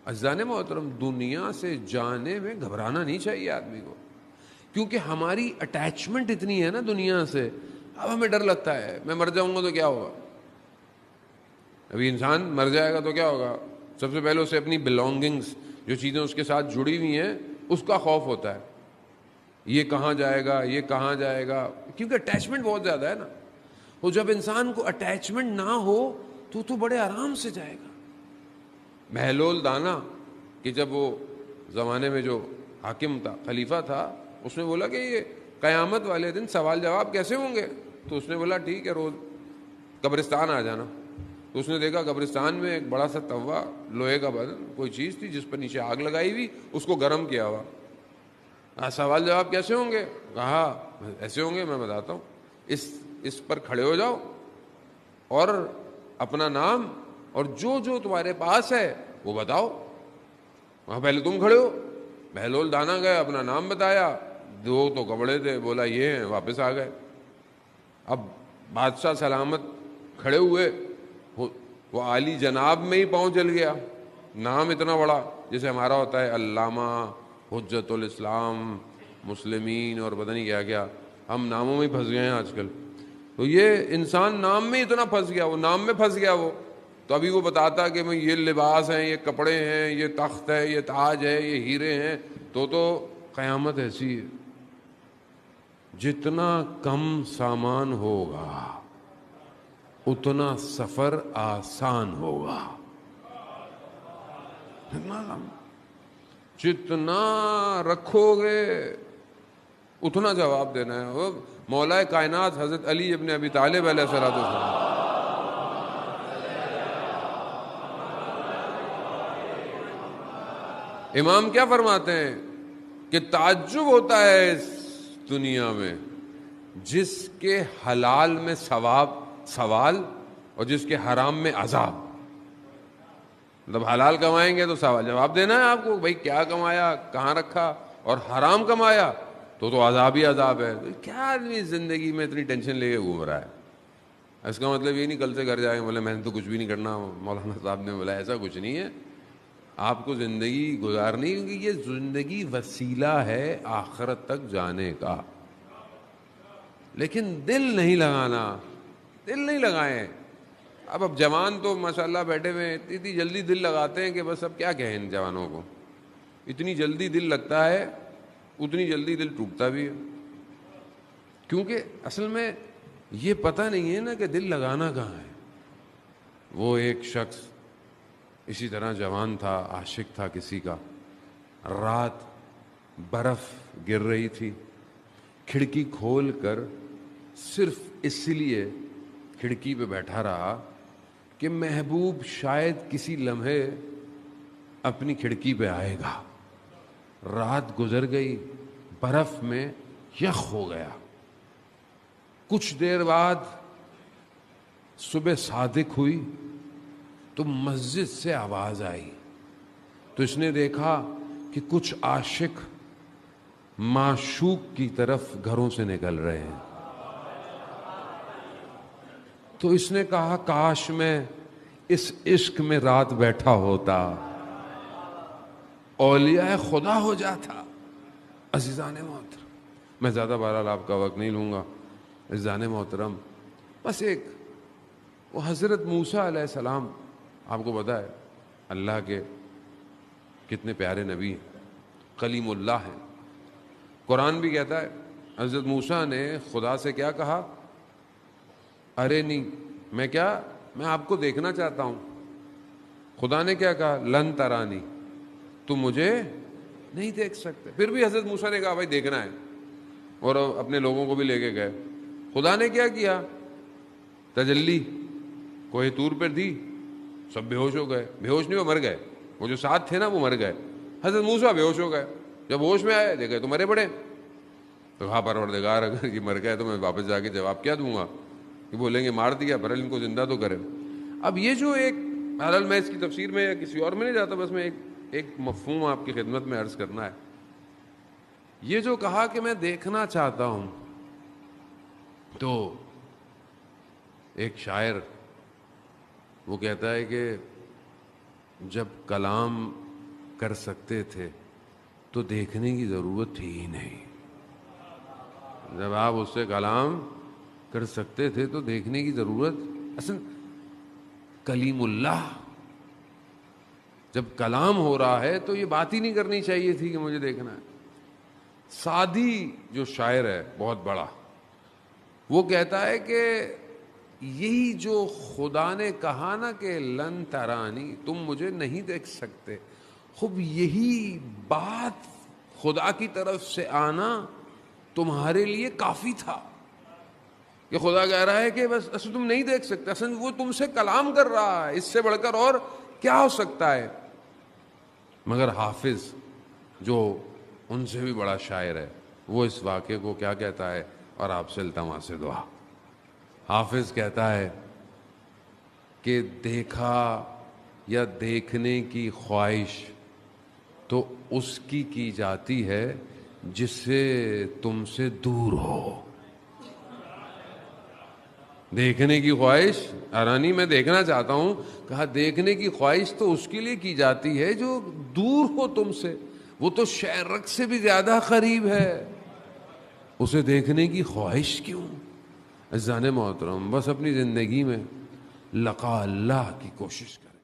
عزیزان محترم دنیا سے جانے میں گھبرانا نہیں چاہیے آدمی کو، کیونکہ ہماری اٹیچمنٹ اتنی ہے نا دنیا سے. اب ہمیں ڈر لگتا ہے میں مر جاؤں گا تو کیا ہوگا. ابھی انسان مر جائے گا تو کیا ہوگا؟ سب سے پہلے اسے اپنی بلونگنگس، جو چیزیں اس کے ساتھ جڑی ہوئی ہیں، اس کا خوف ہوتا ہے. یہ کہاں جائے گا، یہ کہاں جائے گا، کیونکہ اٹیچمنٹ بہت زیادہ ہے نا. وہ جب انسان کو اٹیچمنٹ نہ ہو تو بڑے آرام سے جائے گا. بہلول دانا کہ جب وہ زمانے میں جو حاکم تھا، خلیفہ تھا، اس نے بولا کہ یہ قیامت والے دن سوال جواب کیسے ہوں گے؟ تو اس نے بولا ٹھیک ہے، روز قبرستان آ جانا. تو اس نے دیکھا قبرستان میں ایک بڑا سا توا، لوہے کا برتن، کوئی چیز تھی جس پر نیچے آگ لگائی ہوئی، اس کو گرم کیا ہوا. سوال جواب کیسے ہوں گے؟ کہا ایسے ہوں گے، میں بتاتا ہوں. اس پر کھڑے ہو جاؤ اور اپنا نام اور جو جو تمہارے پاس ہے وہ بتاؤ. وہاں پہلے تم کھڑے ہو. بہلول دانا گئے، اپنا نام بتایا. دو تو کپڑے تھے، بولا یہ ہیں، واپس آ گئے. اب بادشاہ سلامت کھڑے ہوئے، وہ عالی جناب میں ہی پاؤں چل گیا. نام اتنا بڑا، جیسے ہمارا ہوتا ہے علامہ، حجت الاسلام، مسلمین، اور پتہ نہیں کیا کیا. ہم ناموں میں ہی پھنس گئے ہیں آج کل. تو یہ انسان نام میں اتنا پھنس گیا، وہ نام میں پھنس گیا. وہ تو ابھی وہ بتاتا کہ میں یہ لباس ہیں، یہ کپڑے ہیں، یہ تخت ہے، یہ تاج ہے، یہ ہیرے ہیں. تو قیامت ایسی ہے، جتنا کم سامان ہوگا اتنا سفر آسان ہوگا. جتنا رکھو گے اتنا جواب دینا ہے. وہ مولا کائنات حضرت علی ابن ابی طالب علیہ السلام، امام کیا فرماتے ہیں کہ تعجب ہوتا ہے اس دنیا میں جس کے حلال میں ثواب سوال اور جس کے حرام میں عذاب. مطلب حلال کمائیں گے تو سوال جواب دینا ہے آپ کو، بھائی کیا کمایا، کہاں رکھا. اور حرام کمایا تو عذاب ہی عذاب ہے. کیا آدمی زندگی میں اتنی ٹینشن لے کے گھوم رہا ہے؟ اس کا مطلب یہ نہیں کل سے گھر جائیں بولے میں نے تو کچھ بھی نہیں کرنا. مولانا صاحب نے بولا ایسا کچھ نہیں ہے. آپ کو زندگی گزارنی، کیونکہ یہ زندگی وسیلہ ہے آخرت تک جانے کا. لیکن دل نہیں لگانا، دل نہیں لگائیں. اب جوان تو ماشاءاللہ بیٹھے ہوئے اتنی جلدی دل لگاتے ہیں کہ بس اب کیا کہیں ان جوانوں کو. اتنی جلدی دل لگتا ہے اتنی جلدی دل ٹوٹتا بھی ہے، کیونکہ اصل میں یہ پتہ نہیں ہے نا کہ دل لگانا کہاں ہے. وہ ایک شخص اسی طرح جوان تھا، عاشق تھا کسی کا. رات برف گر رہی تھی، کھڑکی کھول کر صرف اس لیے کھڑکی پہ بیٹھا رہا کہ محبوب شاید کسی لمحے اپنی کھڑکی پہ آئے گا. رات گزر گئی، برف میں یخ ہو گیا. کچھ دیر بعد صبح صادق ہوئی تو مسجد سے آواز آئی. تو اس نے دیکھا کہ کچھ عاشق معشوق کی طرف گھروں سے نکل رہے ہیں. تو اس نے کہا کاش میں اس عشق میں رات بیٹھا ہوتا، اولیاء خدا ہو جاتا. عزیزان محترم، میں زیادہ بہرحال آپ کا وقت نہیں لوں گا. عزیزان محترم، بس ایک وہ حضرت موسیٰ علیہ السلام، آپ کو پتہ ہے اللہ کے کتنے پیارے نبی ہیں، کلیم اللہ ہیں. قرآن بھی کہتا ہے حضرت موسیٰ نے خدا سے کیا کہا؟ ارے نہیں، میں آپ کو دیکھنا چاہتا ہوں. خدا نے کیا کہا؟ لن ترانی، تم مجھے نہیں دیکھ سکتے. پھر بھی حضرت موسیٰ نے کہا بھائی دیکھنا ہے، اور اپنے لوگوں کو بھی لے کے گئے. خدا نے کیا کیا؟ تجلی کوہ طور پر دی، سب بے ہوش ہو گئے. بے ہوش نہیں، وہ مر گئے. وہ جو ساتھ تھے نا وہ مر گئے. حضرت موسیٰ بے ہوش ہو گئے. جب ہوش میں آئے دیکھے تو مرے پڑے. تو کہا پروردگار اگر یہ مر گئے تو میں واپس جا کے جواب کیا دوں گا؟ کہ بولیں گے مار دیا، بہرحال ان کو زندہ تو کرے. اب یہ جو ایک، بہرحال میں اس کی تفسیر میں یا کسی اور میں نہیں جاتا، بس میں ایک مفہوم آپ کی خدمت میں عرض کرنا ہے. یہ جو کہا کہ میں دیکھنا چاہتا ہوں، تو ایک شاعر وہ کہتا ہے کہ جب کلام کر سکتے تھے تو دیکھنے کی ضرورت تھی ہی نہیں. جب آپ اس سے کلام کر سکتے تھے تو دیکھنے کی ضرورت. اصل کلیم اللہ جب کلام ہو رہا ہے تو یہ بات ہی نہیں کرنی چاہیے تھی کہ مجھے دیکھنا ہے. سعدی جو شاعر ہے بہت بڑا، وہ کہتا ہے کہ یہی جو خدا نے کہا نا کہ لن ترانی، تم مجھے نہیں دیکھ سکتے، خوب یہی بات خدا کی طرف سے آنا تمہارے لیے کافی تھا. کہ خدا کہہ رہا ہے کہ بس اصل تم نہیں دیکھ سکتے، اصل وہ تم سے کلام کر رہا ہے، اس سے بڑھ کر اور کیا ہو سکتا ہے. مگر حافظ جو ان سے بھی بڑا شاعر ہے، وہ اس واقعے کو کیا کہتا ہے، اور آپ سے التماس دعا. حافظ کہتا ہے کہ دیکھا یا دیکھنے کی خواہش تو اس کی جاتی ہے جس سے تم سے دور ہو. دیکھنے کی خواہش، ارانی میں دیکھنا چاہتا ہوں، کہا دیکھنے کی خواہش تو اس کے لیے کی جاتی ہے جو دور ہو تم سے. وہ تو شہرک سے بھی زیادہ قریب ہے، اسے دیکھنے کی خواہش کیوں. عزیزان محترم، بس اپنی زندگی میں لقاء اللہ کی کوشش کریں.